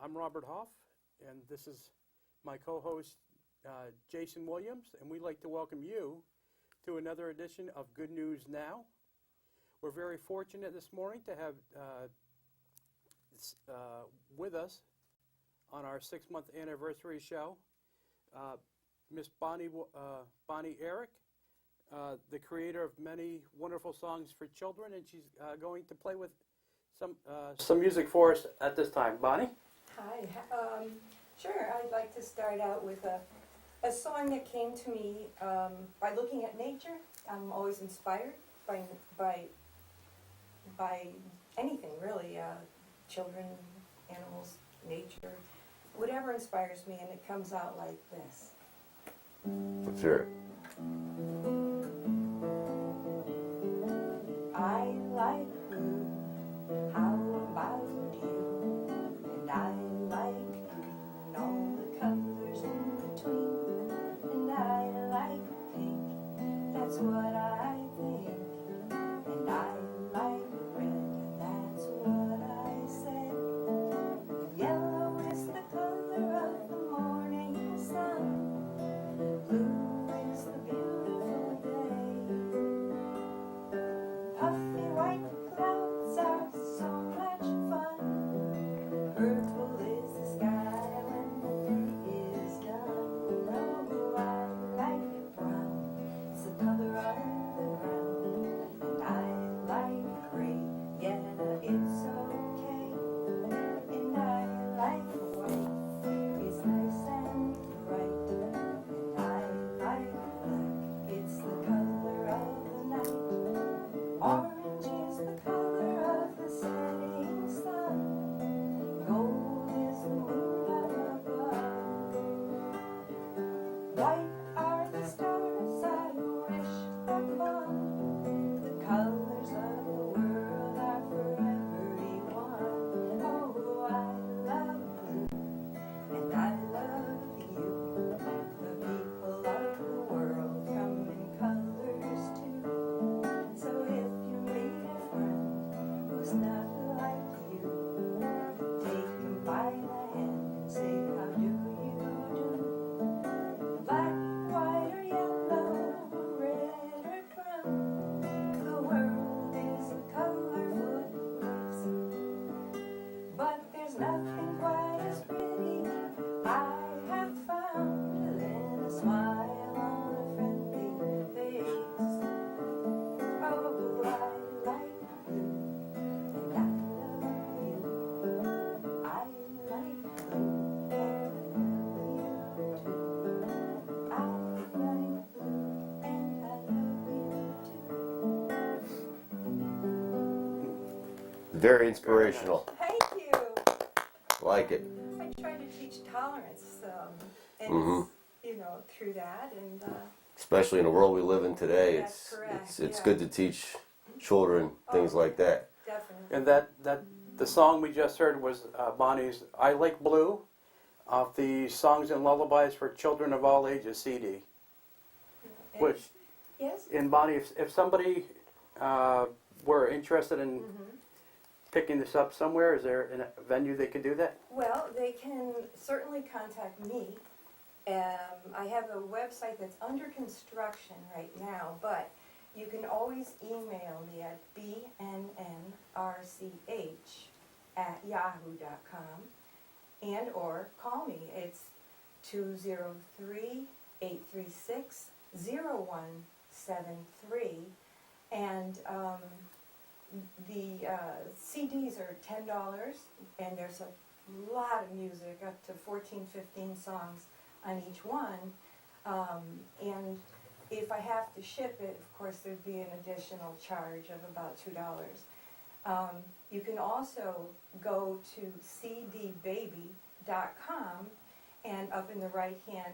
I'm Robert Hoff, and this is my co-host, Jason Williams, and we'd like to welcome you to another edition of Good News Now. We're very fortunate this morning to have with us on our 6-month anniversary show, Miss Bonnie Eric, the creator of many wonderful songs for children, and she's going to play with some music for us at this time. Bonnie? Hi. Sure, I'd like to start out with a song that came to me by looking at nature. I'm always inspired by anything, really. Children, animals, nature, whatever inspires me, and it comes out like this. Let's hear it. I like blue, how about you? And I like green, and all the colors in between. And I like pink, that's what I think. And I like red, and that's what I say. Yellow is the color of the morning sun. Blue is the beautiful day. Puffy white clouds are so much fun. Purple is the sky when the day is done. Oh, I like brown, it's the color of the ground. And I like gray, yeah, it's okay. And I like white, it's nice and bright. And I like black, it's the color of the night. Orange is the color of the setting sun. Gold is the moon up above. White are the stars I wish upon. The colors of the world are for everyone. Oh, I love blue, and I love you. The people of the world come in colors too. So if you meet a friend who's not like you, take him by the hand and say, how do you do? Black, white, or yellow, red, or brown, the world is a colorful place. But there's nothing quite as pretty I have found than a smile on a friendly face. Oh, I like blue, and I love you. I like blue, and I love you too. I like blue, and I love you too. Very inspirational. Thank you. Like it. I try to teach tolerance, and through that, and Especially in the world we live in today, That's correct, it's yeah. good to teach children things like that. definitely. And that the song we just heard was Bonnie's "I Like Blue" off the Songs and Lullabies for Children of All Ages CD. And- Which, Yes. and Bonnie, if somebody were interested in picking this up somewhere, is there a venue they could do that? Well, they can certainly contact me. I have a website that's under construction right now, but you can always email me at bnnrch@yahoo.com and or call me. It's 203-836-0173, and the CDs are $10, and there's a lot of music, up to 14, 15 songs on each one. And if I have to ship it, of course, there'd be an additional charge of about $2. You can also go to cdbaby.com, and up in the right-hand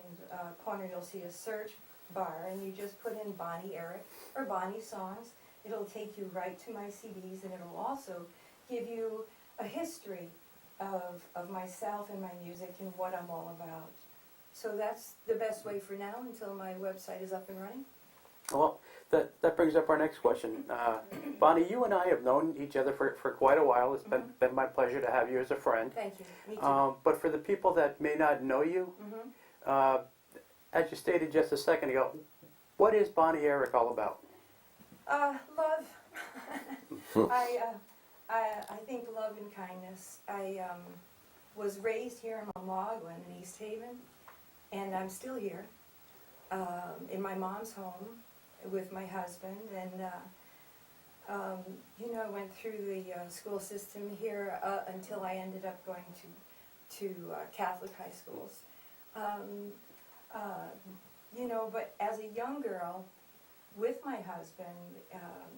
corner you'll see a search bar, and you just put in Bonnie Eric or Bonnie songs. It'll take you right to my CDs, and it'll also give you a history of myself and my music and what I'm all about. So that's the best way for now until my website is up and running. Well, that brings up our next question. Bonnie, you and I have known each other for quite a while. It's been my pleasure to have you as a friend. Thank you. Me too. But for the people that may not know you, as you stated just a second ago, what is Bonnie Eric all about? Love. I think love and kindness. I was raised here in Mamaughlin in East Haven, and I'm still here in my mom's home with my husband. And I went through the school system here until I ended up going to Catholic high schools. But as a young girl, with my husband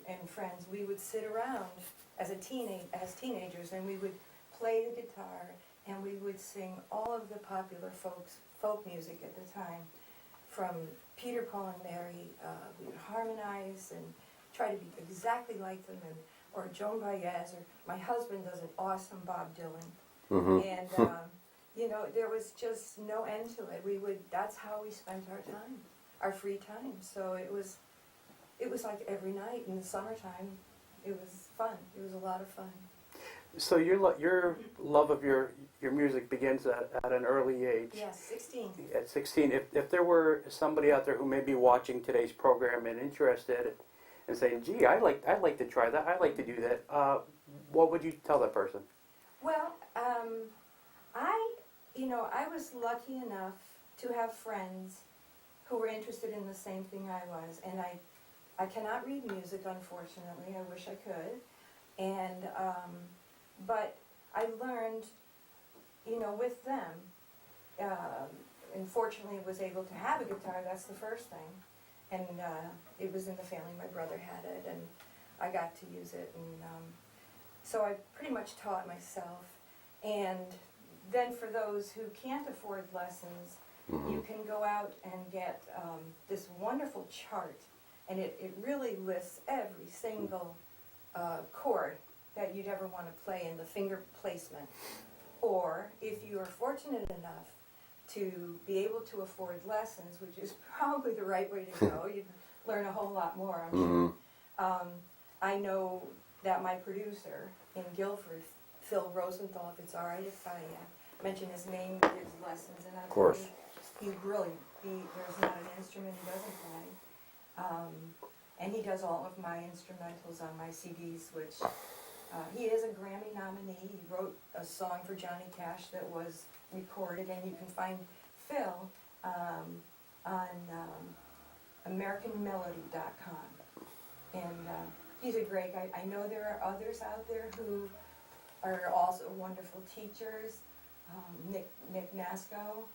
and friends, we would sit around as teenagers, and we would play the guitar, and we would sing all of the popular folk music at the time, from Peter, Paul, and Mary. We would harmonize and try to be exactly like them, or Joan Baez, or my husband does an awesome Bob Dylan, and there was just no end to it. That's how we spent our time, our free time. So it was like every night in the summertime. It was fun. It was a lot of fun. So your love of your music begins at an early age. Yes, 16. At 16, if there were somebody out there who may be watching today's program and interested and saying, "Gee, I'd like to try that. I'd like to do that," what would you tell that person? Well, I was lucky enough to have friends who were interested in the same thing I was, and I cannot read music, unfortunately. I wish I could, and but I learned, with them. And fortunately, was able to have a guitar. That's the first thing, and it was in the family. My brother had it, and I got to use it, and so I pretty much taught myself. And then for those who can't afford lessons, you can go out and get this wonderful chart, and it really lists every single chord that you'd ever want to play in the finger placement. Or if you are fortunate enough to be able to afford lessons, which is probably the right way to go, you'd learn a whole lot more, I'm sure. I know that my producer in Guilford, Phil Rosenthal, if it's all right if I mention his name, gives lessons, and Of course. he's brilliant. There's not an instrument he doesn't play. And he does all of my instrumentals on my CDs, which he is a Grammy nominee. He wrote a song for Johnny Cash that was recorded, and you can find Phil on AmericanMelody.com. And he's a great guy. I know there are others out there who are also wonderful teachers. Nick Nasco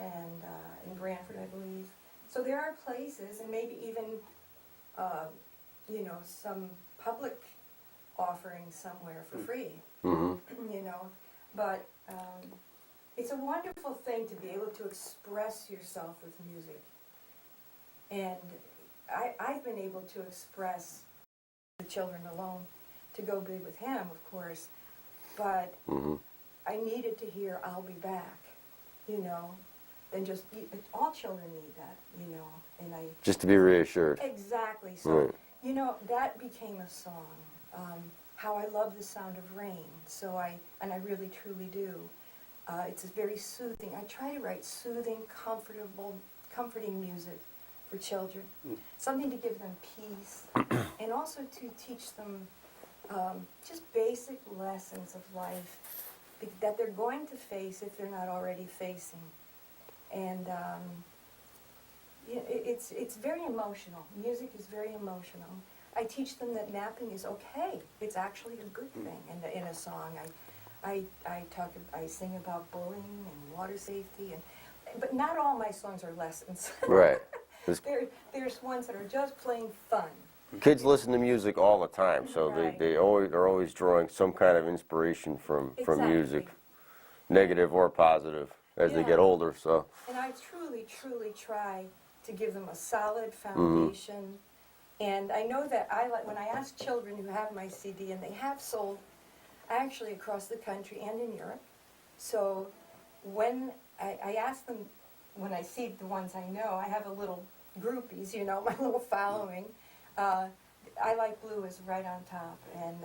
and in Brantford, I believe. So there are places, and maybe even some public offerings somewhere for free. But it's a wonderful thing to be able to express yourself with music. And I've been able to express the children alone, to go be with him, of course, but I needed to hear "I'll be back," and just all children need that, and I Just to be reassured. exactly. So that became a song. How I love the sound of rain. So I really truly do. It's very soothing. I try to write soothing, comforting music for children. Something to give them peace, and also to teach them just basic lessons of life that they're going to face if they're not already facing. And it's very emotional. Music is very emotional. I teach them that napping is okay. It's actually a good thing. In a song, I sing about bullying and water safety, but not all my songs are lessons. Right. There's ones that are just plain fun. Kids listen to music all the time, so Right. they are always drawing some kind of inspiration from music, Exactly. negative or positive, as they get older. So. And I truly, truly try to give them a solid foundation. And I know that when I ask children who have my CD, and they have sold actually across the country and in Europe. So when I ask them, when I see the ones I know, I have a little groupies, you know, my little following. I Like Blue is right on top, and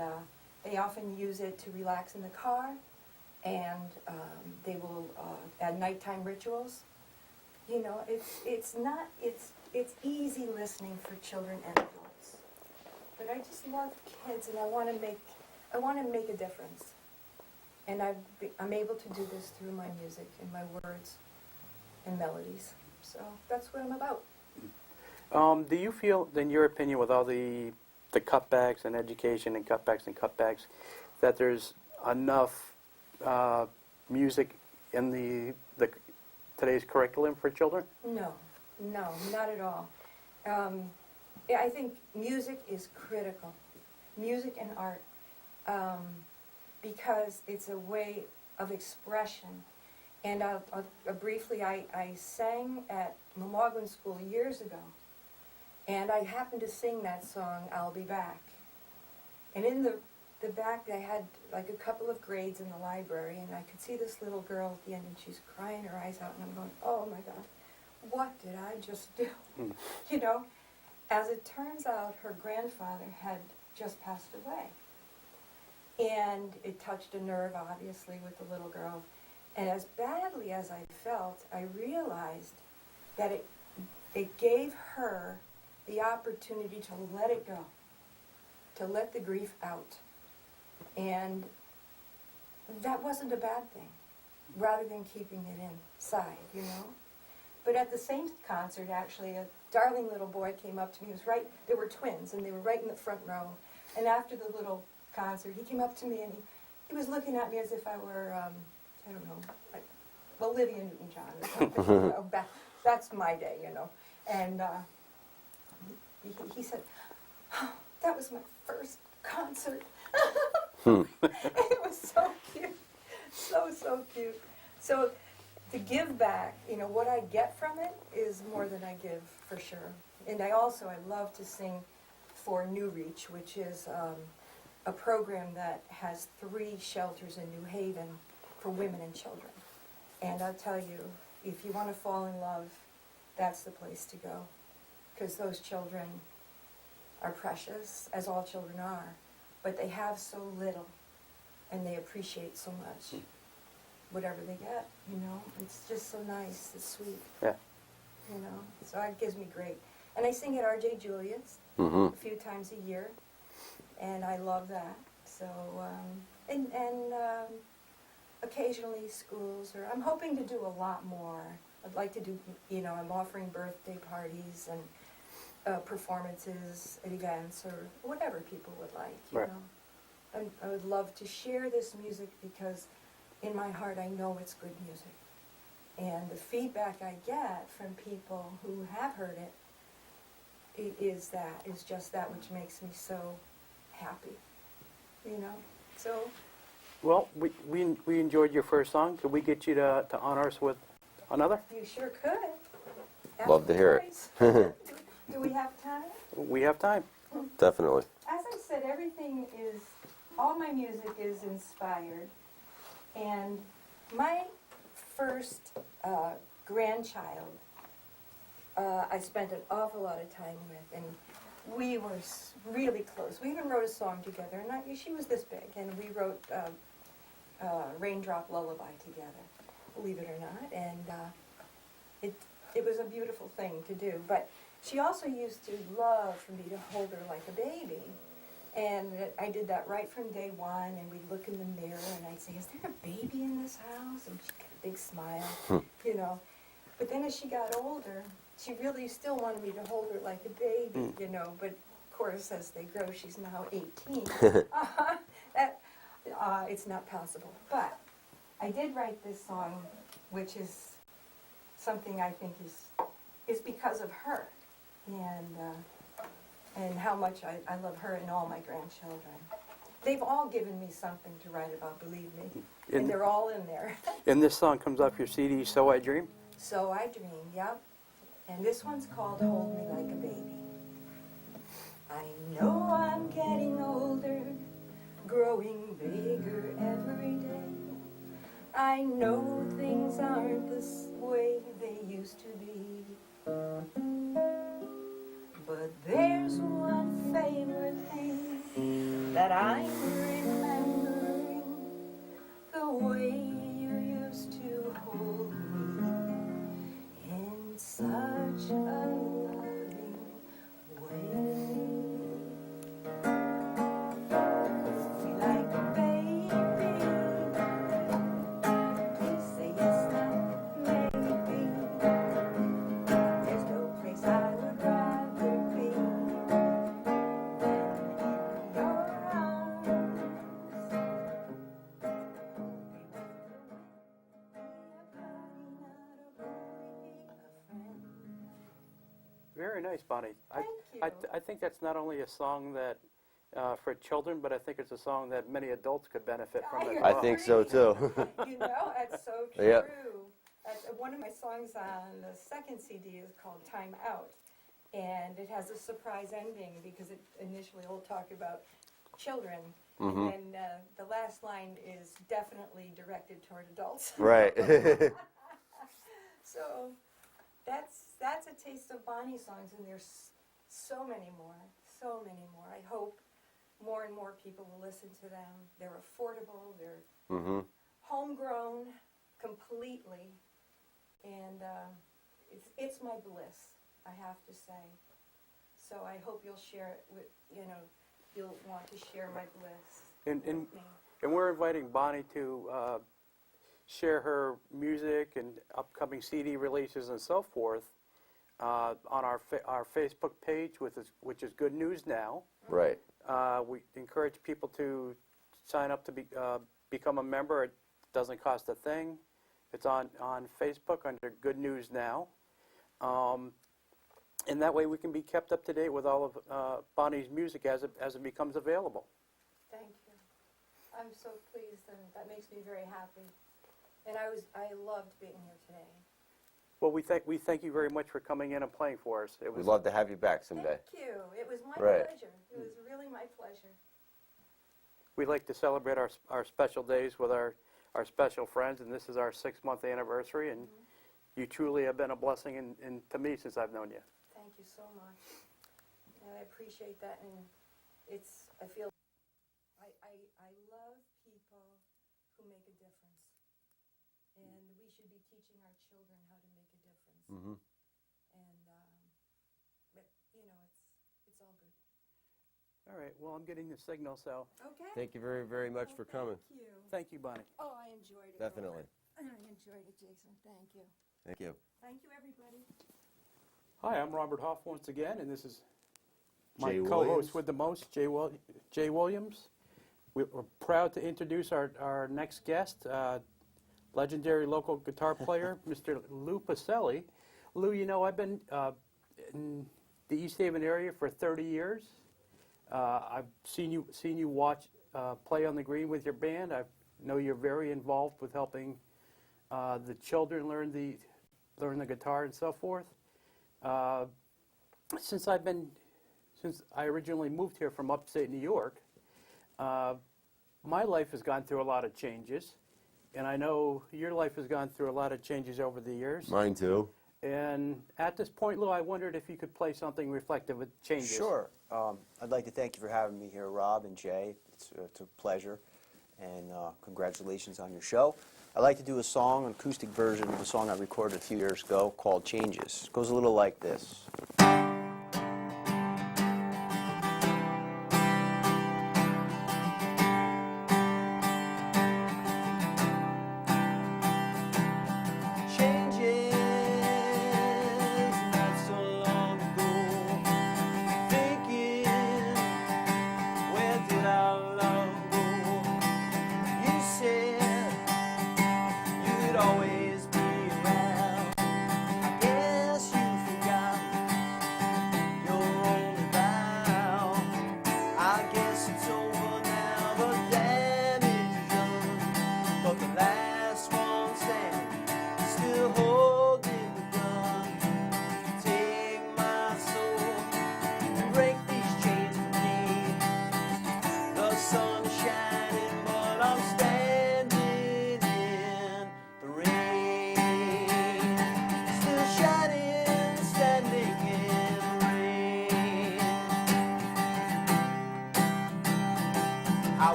they often use it to relax in the car, and they will add nighttime rituals. You know, it's easy listening for children and adults. But I just love kids, and I want to make a difference. And I'm able to do this through my music and my words and melodies. So that's what I'm about. Do you feel, in your opinion, with all the cutbacks and education and cutbacks, that there's enough music in the today's curriculum for children? No, not at all. Yeah, I think music is critical, music and art, because it's a way of expression. And briefly, I sang at Memorgwin School years ago, and I happened to sing that song, I'll Be Back. And in the back, I had like a couple of grades in the library, and I could see this little girl at the end, and she's crying her eyes out, and I'm going, oh my God, what did I just do? You know, as it turns out, her grandfather had just passed away. And it touched a nerve, obviously, with the little girl. And as badly as I felt, I realized that it gave her the opportunity to let it go, to let the grief out. And that wasn't a bad thing, rather than keeping it inside, you know. But at the same concert, actually, a darling little boy came up to me. They were twins, and they were right in the front row. And after the little concert, he came up to me, and he was looking at me as if I were, I don't know, like Olivia Newton-John or something. You know, that's my day, you know. And he said, oh, that was my first concert. And it was so cute, so cute. So to give back, you know, what I get from it is more than I give, for sure. And I love to sing for New Reach, which is a program that has 3 shelters in New Haven for women and children. And I'll tell you, if you want to fall in love, that's the place to go. Because those children are precious, as all children are, but they have so little, and they appreciate so much whatever they get, you know. It's just so nice, it's sweet. Yeah. You know, so it gives me great. And I sing at R.J. Julia's a few times a year, and I love that. So, and occasionally schools, or I'm hoping to do a lot more. I'd like to do, you know, I'm offering birthday parties and performances at events, or whatever people would like, you Right. know. And I would love to share this music because in my heart I know it's good music. And the feedback I get from people who have heard it is just that which makes me so happy, you know. So, Well, we enjoyed your first song. Could we get you to honor us with another? you sure could. Ask Love to the hear boys. it. Do we have time? We have time. Definitely. As I said, all my music is inspired. And my first grandchild, I spent an awful lot of time with, and we were really close. We even wrote a song together, and she was this big, and we wrote Raindrop Lullaby together, believe it or not, and it was a beautiful thing to do. But she also used to love for me to hold her like a baby. And I did that right from day one, and we'd look in the mirror, and I'd say, is there a baby in this house? And she'd get a big smile, you know. But then as she got older, she really still wanted me to hold her like a baby, you know. But, of course, as they grow, she's now 18. It's not possible. But I did write this song, which is something I think is because of her. And how much I love her and all my grandchildren. They've all given me something to write about, believe me. And they're all in there. And this song comes off your CD, So I Dream? So I Dream, yep. And this one's called Hold Me Like a Baby. I know I'm getting older, growing bigger every day. I know things aren't the way they used to be. But there's one favorite thing that I'm remembering, the way you used to hold me in such a loving way. Like a baby, please say yes now, maybe. There's no place I would rather be than in your arms. Very nice, Bonnie. Thank you. I think that's not only a song that for children, but I think it's a song that many adults could benefit from as I well. I think so too. You know, that's so true. Yeah. That's, one of my songs on the second CD is called Time Out. And it has a surprise ending because it initially will talk about children. Mhm. And then the last line is definitely directed toward adults. Right. So that's a taste of Bonnie songs, and there's so many more, so many more. I hope more and more people will listen to them. They're affordable, they're Mhm. homegrown completely, and it's my bliss, I have to say. So I hope you'll share it with, you'll want to share my bliss And with me. we're inviting Bonnie to share her music and upcoming CD releases and so forth on our Facebook page, which is Good News Now. Right. We encourage people to sign up to become a member. It doesn't cost a thing. It's on Facebook under Good News Now. And that way we can be kept up to date with all of Bonnie's music as it becomes available. Thank you. I'm so pleased, and that makes me very happy. And I loved being here today. Well, we thank you very much for coming in and playing for us. We'd love to have you back someday. Thank you. It was my Right. pleasure. It was really my pleasure. We like to celebrate our special days with our special friends, and this is our 6-month anniversary, and you truly have been a blessing to me since I've known you. Thank you so much. And I appreciate that, and I love people who make a difference. And we should be teaching our children how to make a difference. Mhm. And, but, it's all good. All right, well, I'm getting the signal, so Okay. Thank you very, very much for coming. Thank you. thank you, Bonnie. Oh, I enjoyed it. Definitely. I enjoyed it, Jason. Thank you. Thank you. Thank you, everybody. Hi, I'm Robert Hoff once again, and this is my Jay co-host Williams. with the most, Jay Williams. We're proud to introduce our next guest, legendary local guitar player, Mr. Lou Pacelli. Lou, I've been in the East Haven area for 30 years. I've seen you watch play on the green with your band. I know you're very involved with helping the children learn the guitar and so forth. Since I originally moved here from upstate New York, my life has gone through a lot of changes, and I know your life has gone through a lot of changes over the years. Mine too. And at this point, Lou, I wondered if you could play something reflective of changes. Sure. I'd like to thank you for having me here, Rob and Jay. It's a pleasure, and congratulations on your show. I'd like to do a song, an acoustic version of a song I recorded a few years ago called Changes. It goes a little like this. Always be around. I guess you forgot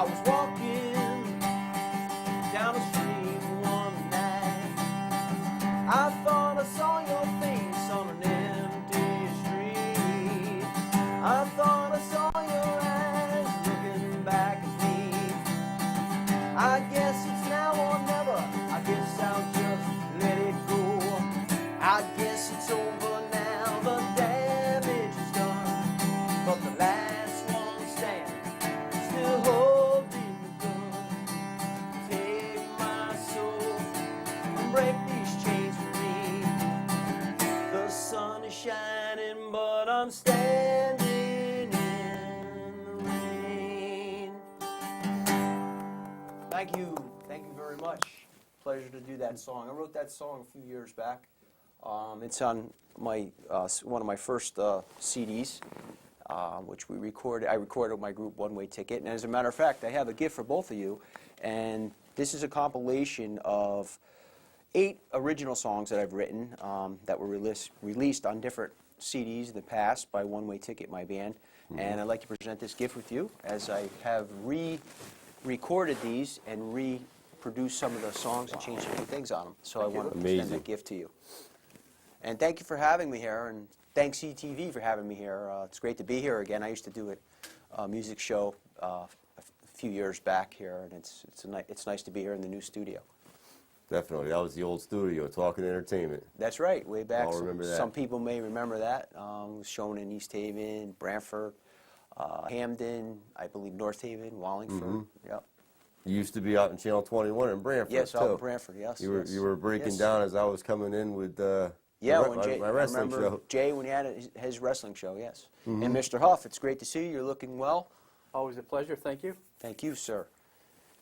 was walking down the street one night. I thought I saw your face on an empty street. I thought I saw your eyes looking back at me. I guess it's now or never. I guess I'll just let it go. I guess it's over now. The damage is done. But the last one standing, still holding the gun. Take my soul and break these chains for me. The sun is shining, but I'm standing in the rain. Thank you very much. Pleasure to do that song. I wrote that song a few years back. It's on my one of my first CDs, which we recorded. I recorded with my group One Way Ticket, and as a matter of fact, I have a gift for both of you. And this is a compilation of 8 original songs that I've written that were released on different CDs in the past by One Way Ticket, my band. And I'd like to present this gift with you, as I have re-recorded these and reproduced some of the songs and changed a few things on them. So I want to present that gift to you. And thank you for having me here, and thanks ETV for having me here. It's great to be here again. I used to do a music show a few years back here, and it's nice to be here in the new studio. Definitely. That was the old studio, Talking Entertainment. That's right, way back. I'll remember that. Some people may remember that. It was shown in East Haven, Brantford, Hamden, I believe North Haven, Wallingford. Yep. You used to be out in Channel 21 in Brantford, Yes, too. out in Brantford, yes. You were breaking Yes. down as I was coming in with Yeah, my when Jay, my wrestling I remember show. Jay when he had his wrestling show, yes. And Mr. Huff, it's great to see you. You're looking well. Always a pleasure. Thank you. Thank you, sir.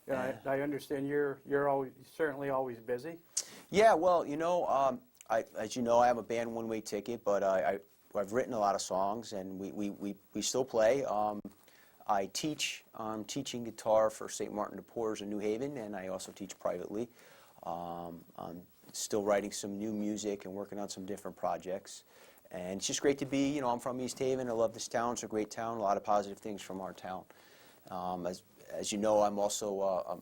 And I understand you're always, certainly always busy. Yeah, well, you know, as you know, I have a band, One Way Ticket, but I've written a lot of songs, and we still play. I teach. I'm teaching guitar for St. Martin de Porres in New Haven, and I also teach privately. I'm still writing some new music and working on some different projects. And it's just great to be, you know, I'm from East Haven. I love this town. It's a great town. A lot of positive things from our town. As you know, I'm also a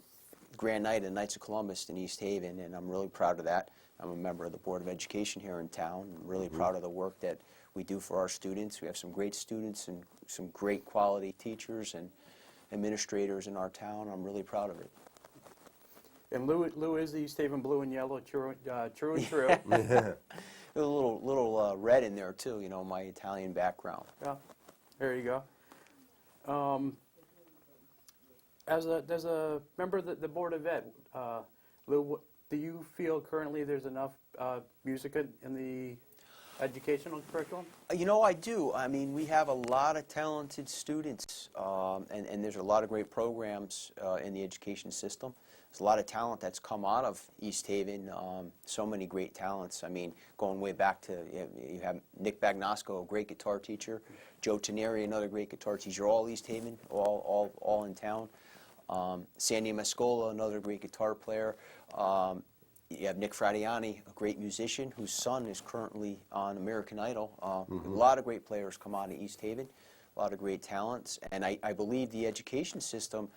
Grand Knight of the Knights of Columbus in East Haven, and I'm really proud of that. I'm a member of the Board of Education here in town. I'm really proud of the work that we do for our students. We have some great students and some great quality teachers and administrators in our town. I'm really proud of it. And Lou is the East Haven blue and yellow, true and true. There's a little red in there too, you know, my Italian background. Yeah, there you go. As a member of the Board of Ed, Lou, do you feel currently there's enough music in the educational curriculum? You know, I do. I mean, we have a lot of talented students, and there's a lot of great programs in the education system. There's a lot of talent that's come out of East Haven, so many great talents. I mean, going way back to, you have Nick Bagnosco, a great guitar teacher, Joe Teneri, another great guitar teacher, all East Haven, all in town. Sandy Mescola, another great guitar player. You have Nick Fradiani, a great musician whose son is currently on American Idol. A lot of great players come out of East Haven, a lot of great talents, and I believe the education system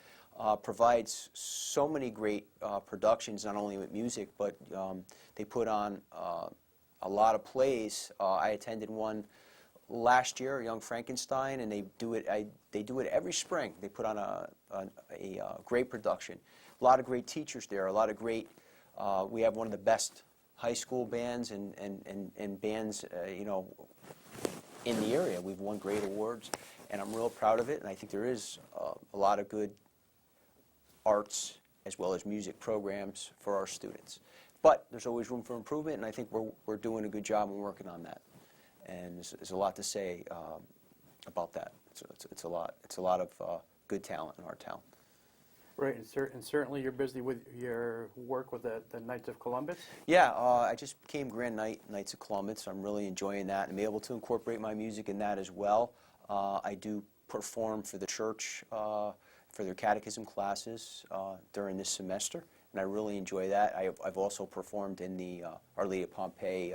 provides so many great productions, not only with music, but they put on a lot of plays. I attended one last year, Young Frankenstein, and they do it every spring. They put on a great production. A lot of great teachers there, a lot of great, we have one of the best high school bands and bands, you know, in the area. We've won great awards, and I'm real proud of it, and I think there is a lot of good arts as well as music programs for our students. But there's always room for improvement, and I think we're doing a good job and working on that. And there's a lot to say about that. It's a lot of good talent in our town. Right, and certainly you're busy with your work with the Knights of Columbus. Yeah, I just became Grand Knight, Knights of Columbus. I'm really enjoying that and be able to incorporate my music in that as well. I do perform for the church for their catechism classes during this semester, and I really enjoy that. I've also performed in the Our Lady of Pompeii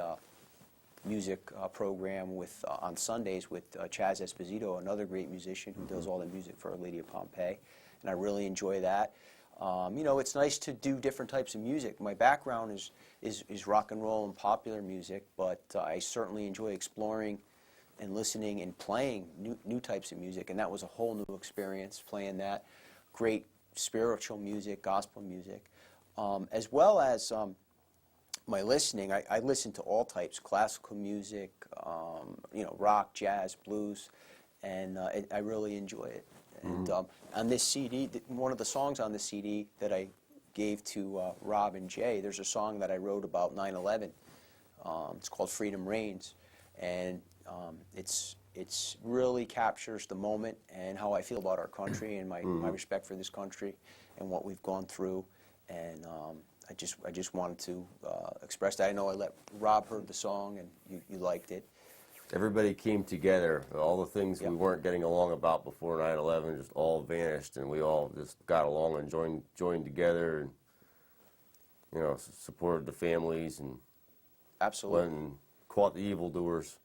music program with on Sundays with Chaz Esposito, another great musician who does all the music for Our Lady of Pompeii. and I really enjoy that. You know, it's nice to do different types of music. My background is rock and roll and popular music, but I certainly enjoy exploring and listening and playing new types of music, and that was a whole new experience, playing that great spiritual music, gospel music, as well as my listening. I listen to all types, classical music, you know, rock, jazz, blues, and I really enjoy it. And on this CD, one of the songs on the CD that I gave to Rob and Jay, there's a song that I wrote about 9/11. It's called Freedom Reigns, and it's really captures the moment and how I feel about our country and my respect for this country and what we've gone through. And I just wanted to express that. I know I let Rob heard the song and you liked it. Everybody came together. All the things Yep. we weren't getting along about before 9/11 just all vanished, and we all just got along and joined together, and you know, supported the families and Absolutely. went and caught the evildoers.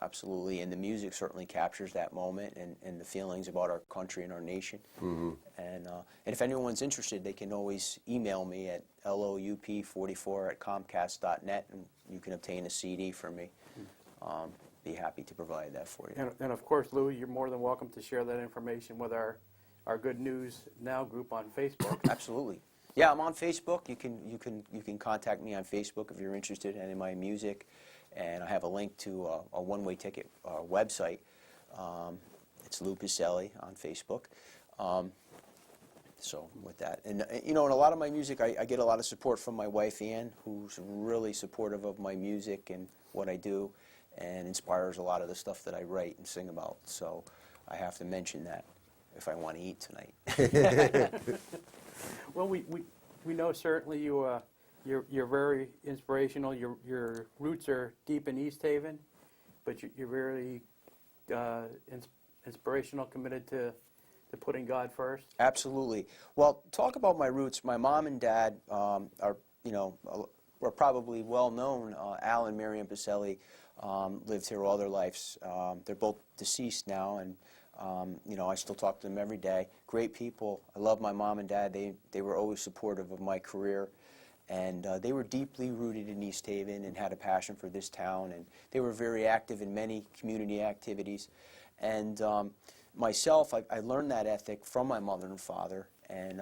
Absolutely, and the music certainly captures that moment and the feelings about our country and our nation. And if anyone's interested, they can always email me at loup44@comcast.net, and you can obtain a CD from me. Be happy to provide that for you. And of course, Lou, you're more than welcome to share that information with our Good News Now group on Facebook. Absolutely. Yeah, I'm on Facebook. You can contact me on Facebook if you're interested in any of my music, and I have a link to a one-way ticket website. It's Lou Piselli on Facebook. So with that, and you know, in a lot of my music, I get a lot of support from my wife Ann, who's really supportive of my music and what I do, and inspires a lot of the stuff that I write and sing about. So I have to mention that if I want to eat tonight. Well, we know certainly you're very inspirational. Your roots are deep in East Haven, but you're very inspirational, committed to putting God first. Absolutely. Well, talk about my roots. My mom and dad are, you know, were probably well known. Al and Miriam Piselli lived here all their lives. They're both deceased now, and you know, I still talk to them every day. Great people. I love my mom and dad. They were always supportive of my career, and they were deeply rooted in East Haven and had a passion for this town, and they were very active in many community activities. And myself, I learned that ethic from my mother and father, and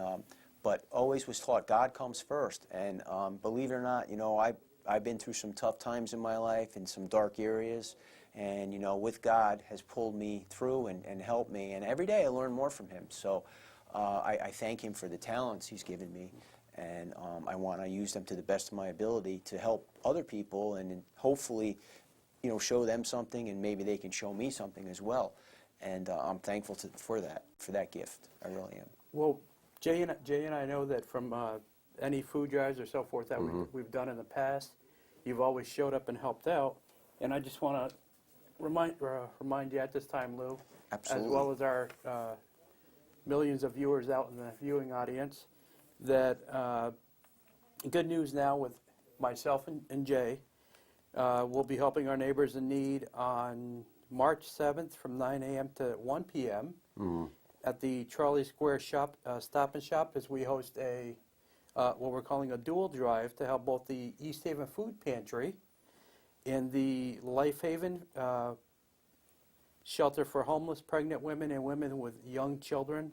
but always was taught God comes first. And believe it or not, you know, I've been through some tough times in my life and some dark areas, and you know, with God has pulled me through and helped me, and every day I learn more from him. So I thank him for the talents he's given me, and I want to use them to the best of my ability to help other people, and hopefully, you know, show them something, and maybe they can show me something as well. And I'm thankful for that gift. I really am. Well, Jay and I know that from any food drives or so forth that we've done in the past, you've always showed up and helped out. And I just want to remind you at this time, Lou, Absolutely. as well as our millions of viewers out in the viewing audience, that Good News Now with myself and Jay will be helping our neighbors in need on March 7th from 9 a.m. to 1 p.m. At the Charlie Square Stop and Shop, as we host what we're calling a dual drive to help both the East Haven Food Pantry and the Life Haven Shelter for Homeless Pregnant Women and Women with Young Children.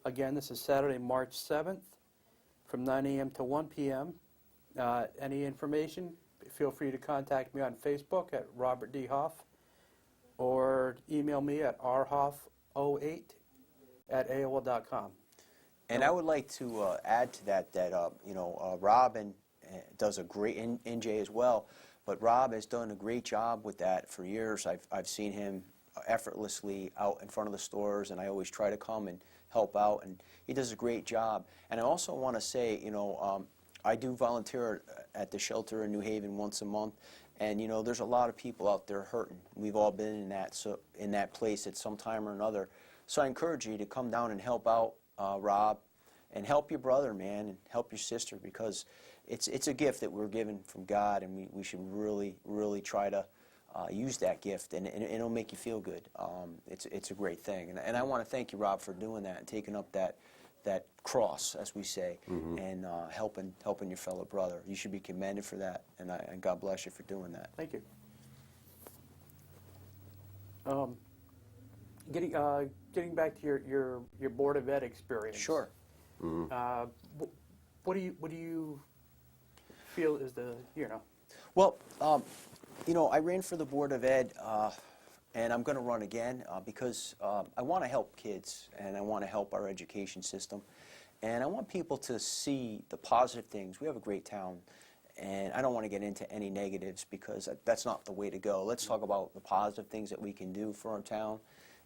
Again, this is Saturday, March 7th from 9 a.m. to 1 p.m. Any information, feel free to contact me on Facebook at Robert D. Hoff, or email me at rhoff08@aol.com. And I would like to add to that you know, Rob does a great, and NJ as well, but Rob has done a great job with that for years. I've seen him effortlessly out in front of the stores, and I always try to come and help out, and he does a great job. And I also want to say, you know, I do volunteer at the shelter in New Haven once a month, and you know, there's a lot of people out there hurting. We've all been in that place at some time or another. So I encourage you to come down and help out Rob, and help your brother, man, and help your sister, because it's a gift that we're given from God, and we should really try to use that gift, and it'll make you feel good. It's a great thing, and I want to thank you, Rob, for doing that and taking up that that cross, as we say, and helping your fellow brother. You should be commended for that, and God bless you for doing that. Thank you. Getting back to your Board of Ed experience. Sure. What do you feel is the Well, I ran for the Board of Ed, and I'm going to run again because I want to help kids, and I want to help our education system, and I want people to see the positive things. We have a great town, and I don't want to get into any negatives because that's not the way to go. Let's talk about the positive things that we can do for our town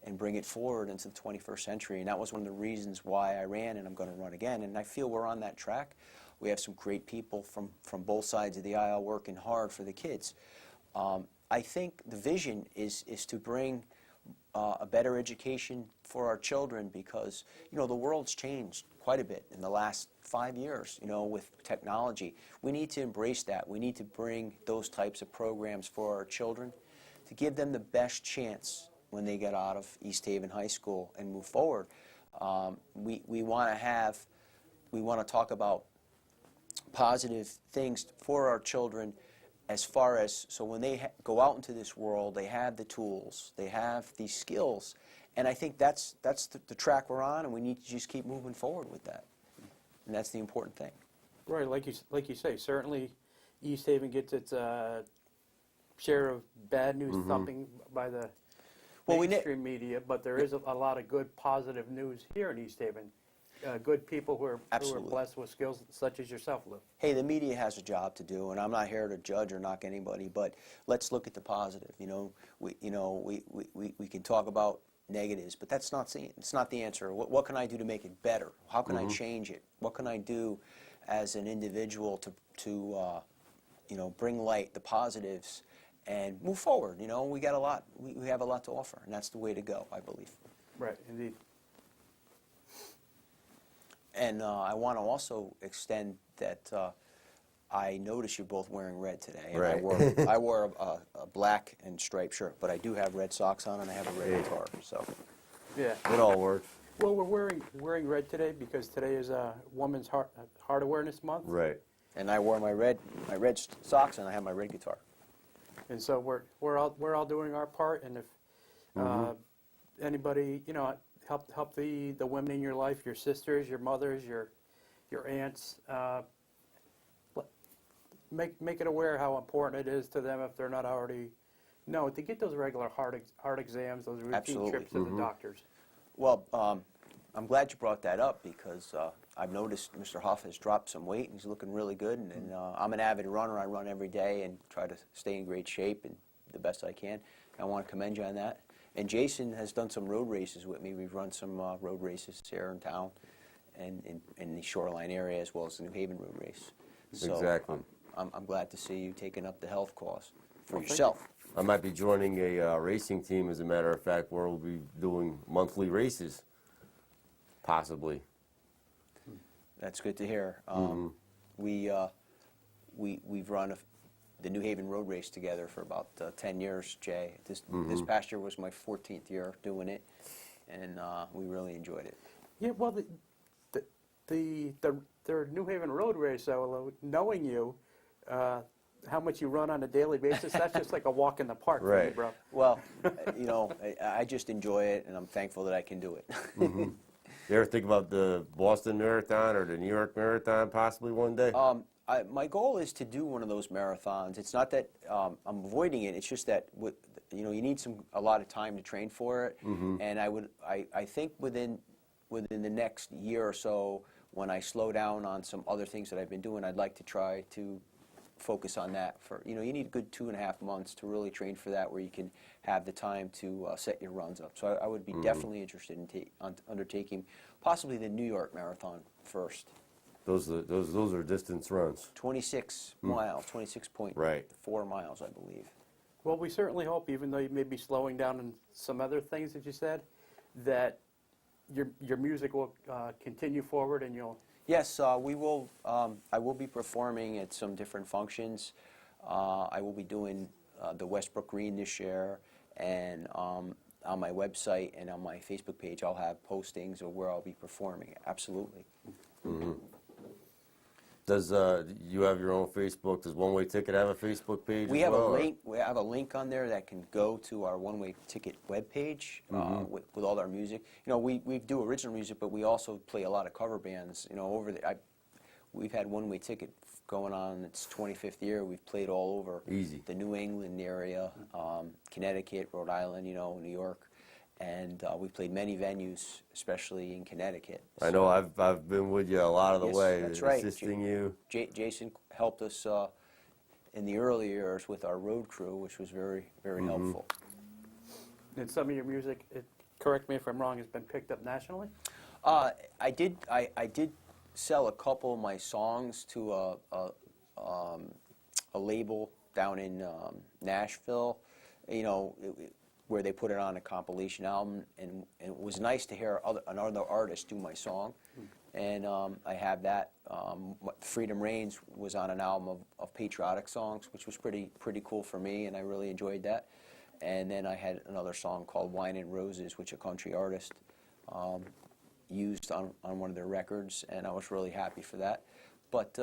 and bring it forward into the 21st century, and that was one of the reasons why I ran, and I'm going to run again, and I feel we're on that track. We have some great people from both sides of the aisle working hard for the kids. I think the vision is to bring a better education for our children because, the world's changed quite a bit in the last 5 years, with technology. We need to embrace that. We need to bring those types of programs for our children to give them the best chance when they get out of East Haven High School and move forward. We want to talk about positive things for our children as far as, so when they go out into this world, they have the tools, they have these skills, and I think that's the track we're on, and we need to just keep moving forward with that, and that's the important thing. Right, like you say, certainly East Haven gets its share of bad news thumping by the mainstream media, but there is a lot of good, positive news here in East Haven. Good people who are blessed with skills such as yourself, Lou. Hey, the media has a job to do, and I'm not here to judge or knock anybody, but let's look at the positive. We can talk about negatives, but it's not the answer. What can I do to make it better? How can I change it? What can I do as an individual to bring light, the positives, and move forward? We got a lot. We have a lot to offer, and that's the way to go, I believe. Right, indeed. And I want to also extend that I notice you're both wearing red today. And Right. I wore a black and striped shirt, but I do have red socks on and I have a red guitar. So Yeah. It all works. Well, we're wearing red today because today is Women's Heart Awareness Month. Right. and I wore my red socks and I have my red guitar. And so we're all doing our part. And if anybody help the women in your life, your sisters, your mothers, your aunts. Make it aware how important it is to them if they're not already know to get those regular heart exams, those routine Absolutely. trips to the doctors. Well, I'm glad you brought that up because I've noticed Mr. Huff has dropped some weight and he's looking really good. And I'm an avid runner. I run every day and try to stay in great shape and the best I can. I want to commend you on that. And Jason has done some road races with me. We've run some road races here in town and in the shoreline area as well as the New Haven road race. So Exactly. I'm glad to see you taking up the health cause for Well, thank yourself. I might be joining a racing team, as a matter of fact, where we'll be doing monthly races, possibly. That's good to hear. We've run the New Haven road race together for about 10 years, Jay. This past year was my 14th year doing it, and we really enjoyed it. Yeah, well, the New Haven road race, though, knowing you, how much you run on a daily basis, that's just like a walk in the park for you, Right. bro. Well, I just enjoy it, and I'm thankful that I can do it. You ever think about the Boston Marathon or the New York Marathon possibly one day? My goal is to do one of those marathons. It's not that I'm avoiding it. It's just that you need a lot of time to train for it. And I think within the next year or so, when I slow down on some other things that I've been doing, I'd like to try to focus on that. You need a good 2.5 months to really train for that, where you can have the time to set your runs up. So I would be definitely interested in undertaking possibly the New York Marathon first. Those are distance runs. 26 miles, 26.4 Right. miles, I believe. Well, we certainly hope, even though you may be slowing down on some other things that you said, that your music will continue forward and you'll... Yes, we will. I will be performing at some different functions. I will be doing the Westbrook Green this year, and on my website and on my Facebook page, I'll have postings of where I'll be performing. Absolutely. Does you have your own Facebook? Does One Way Ticket have a Facebook page? We as have well, a or- link. We have a link on there that can go to our One Way Ticket webpage with all our music. You know, we do original music, but we also play a lot of cover bands. You know, we've had One Way Ticket going on its 25th year. We've played all over Easy. the New England area, Connecticut, Rhode Island, you know, New York, and we played many venues, especially in Connecticut. I know I've been with you a lot of the Yes, way, that's right. assisting you. Jason helped us in the early years with our road crew, which was very, very helpful. And some of your music, correct me if I'm wrong, has been picked up nationally? I did sell a couple of my songs to a label down in Nashville, you know, where they put it on a compilation album, and it was nice to hear another artist do my song. And I have that. Freedom Reigns was on an album of patriotic songs, which was pretty cool for me, and I really enjoyed that. And then I had another song called Wine and Roses, which a country artist used on one of their records, and I was really happy for that. But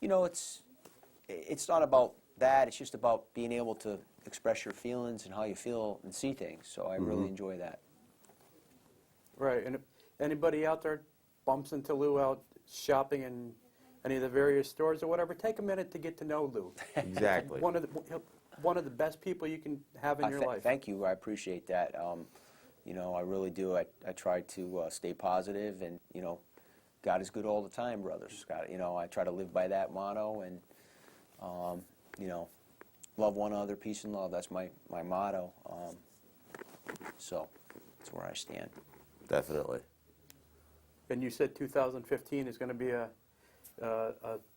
you know, it's not about that. It's just about being able to express your feelings and how you feel and see things. So I really enjoy that. Right, and if anybody out there bumps into Lou out shopping in any of the various stores or whatever, take a minute to get to know Lou. Exactly. One of the best people you can have in your life. Thank you. I appreciate that. You know, I really do. I try to stay positive, and you know, God is good all the time, brothers. God, you know, I try to live by that motto, and you know, love one another, peace and love. That's my motto. So that's where I stand. Definitely. And you said 2015 is going to be a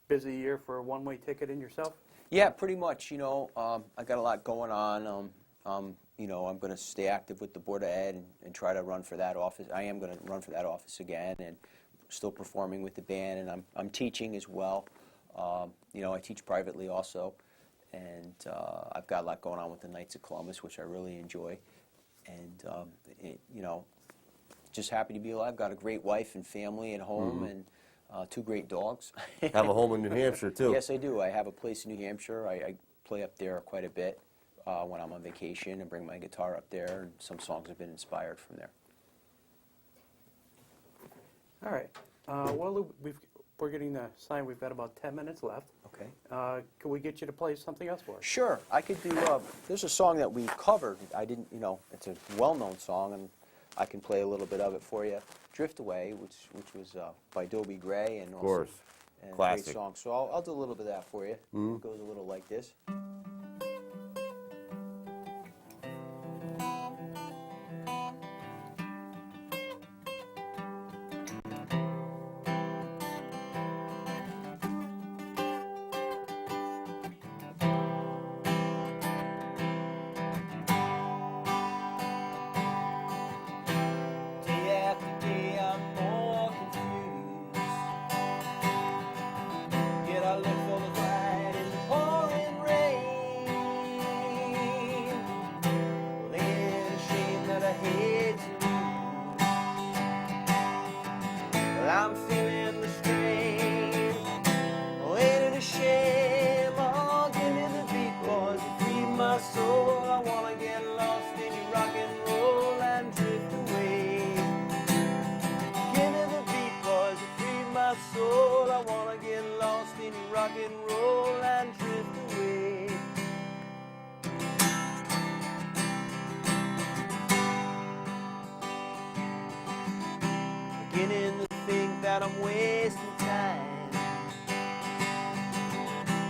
busy year for a one-way ticket in yourself? Yeah, pretty much. You know, I got a lot going on. You know, I'm going to stay active with the Board of Ed and try to run for that office. I am going to run for that office again, and still performing with the band, and I'm teaching as well. You know, I teach privately also, and I've got a lot going on with the Knights of Columbus, which I really enjoy. And you know, just happy to be alive. Got a great wife and family at home, and 2 great dogs. Have a home in New Hampshire too. Yes, I do. I have a place in New Hampshire. I play up there quite a bit when I'm on vacation, and bring my guitar up there, and some songs have been inspired from there. All right. Well, Lou, we're getting the sign. We've got about 10 minutes left. Okay. Can we get you to play something else for us? Sure. I could do. There's a song that we covered. I didn't. You know, it's a well-known song, and I can play a little bit of it for you. "Drift Away," which was by Dobie Gray, and Of course. and a Classic. great song. So I'll do a little bit of that for you. It goes a little like this. Day after day I'm more confused. Yet I look for the light in the pouring rain. Well, ain't it a shame that I hate to lose? Well, I'm feeling the strain. Oh, ain't it a shame? Oh, give me the beat, boys, to free my soul. I wanna get lost in your rock and roll and drift away. Give me the beat, boys, to free my soul. I wanna get lost in your rock and roll and drift away. Beginning to think that I'm wasting time.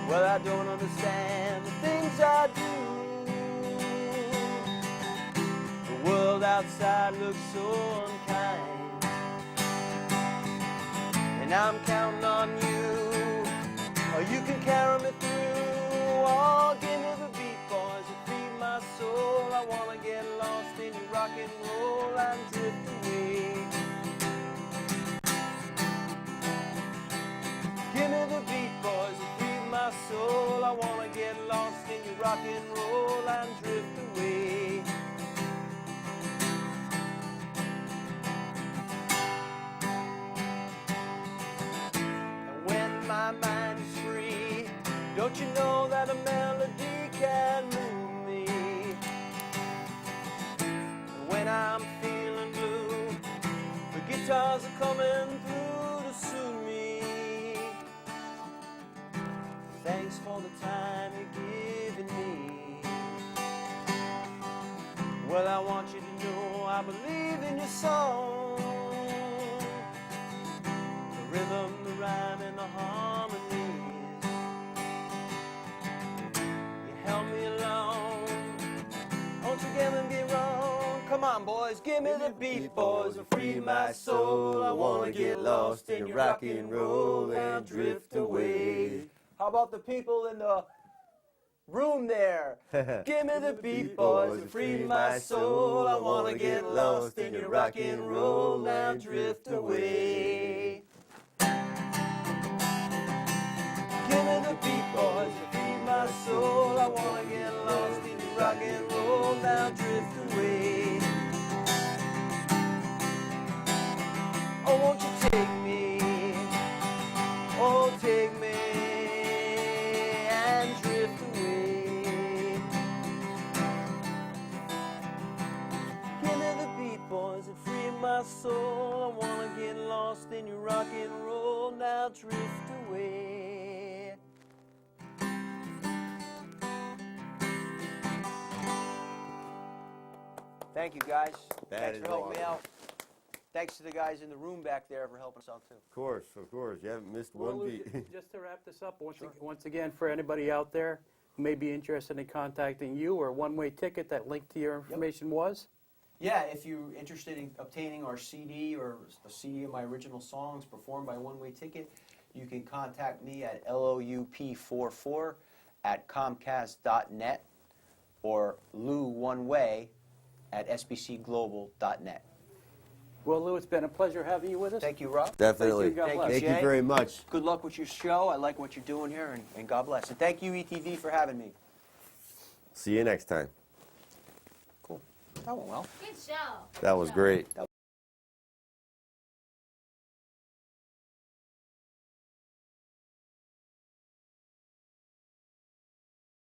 Well, I don't understand the things I do. The world outside looks so unkind, and I'm counting on you. Oh, you can carry me through. Oh, give me the beat, boys, to free my soul. I wanna get lost in your rock and roll and drift away. Give me the beat, boys, to free my soul. I wanna get lost in your rock and roll and drift away. Don't you know that a melody can move me? And when I'm feeling blue, the guitars are coming through to soothe me. Thanks for the time you're giving me. Well, I want you to know I believe in your song. The rhythm, the rhyme, and the harmonies. You help me along. Won't you get me wrong? Come on, boys, give me the beat, boys, and free my soul. I wanna get lost in your rock and roll and drift away. How about the people in the room there? Give me the beat, boys, and free my soul. I wanna get lost in your rock and roll and drift away. Give me the beat, boys, and free my soul. I wanna get lost in your rock and roll now drift away. Oh, won't you take me? Oh, take me and drift away. Give me the beat, boys, and free my soul. I wanna get lost in your rock and roll now drift away. Thank you, guys. Thanks is for helping me awesome. out. Thanks to the guys in the room back there for helping us out, too. Of course. You haven't missed Well, one Lou, beat. just to wrap this up, once again, for anybody out there who may be interested in contacting you or one-way ticket, that link to your information was? Yeah, if you're interested in obtaining our CD or a CD of my original songs performed by One Way Ticket, you can contact me at loup44@comcast.net or louoneway@sbcglobal.net. Well, Lou, it's been a pleasure having you with us. Thank you, Rob. Definitely. Thank you, God bless. Thank you Jay. very much. Good luck with your show. I like what you're doing here, and God bless. And thank you, ETV, for having me. See you next time. Cool. That went well. Good show. That was great.